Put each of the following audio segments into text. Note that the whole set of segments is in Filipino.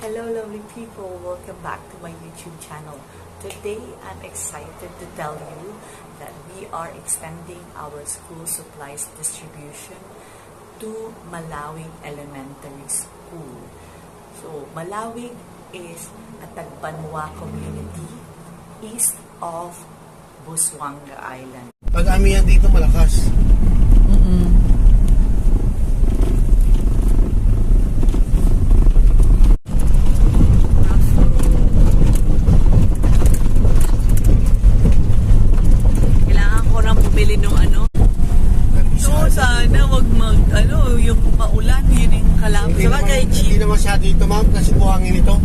Hello lovely people, welcome back to my YouTube channel. Today I'm excited to tell you that we are extending our school supplies distribution to Malawig Elementary School. So Malawig is a Tagbanwa community east of Busuanga Island. Pag amihan dito malakas. Yung maulan, yun yung kalam. Hindi naman siya dito, ma'am, kasi buhangin ito.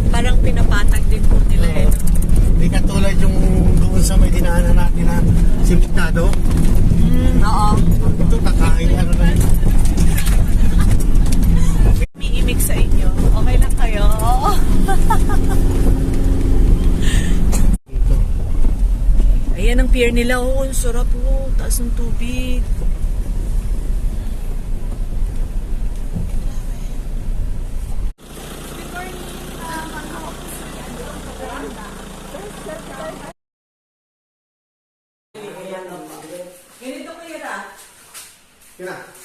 Parang pinapatag din po nila Hindi katulad yung doon sa may dinaanan natin na simentado. Oo. Ito kakain, ano na yun. May imig sa inyo. Okay lang kayo? Ayan ang pier nila. Oh, ang sarap po. Taas ng tubig. Ganito ko yun Kaya.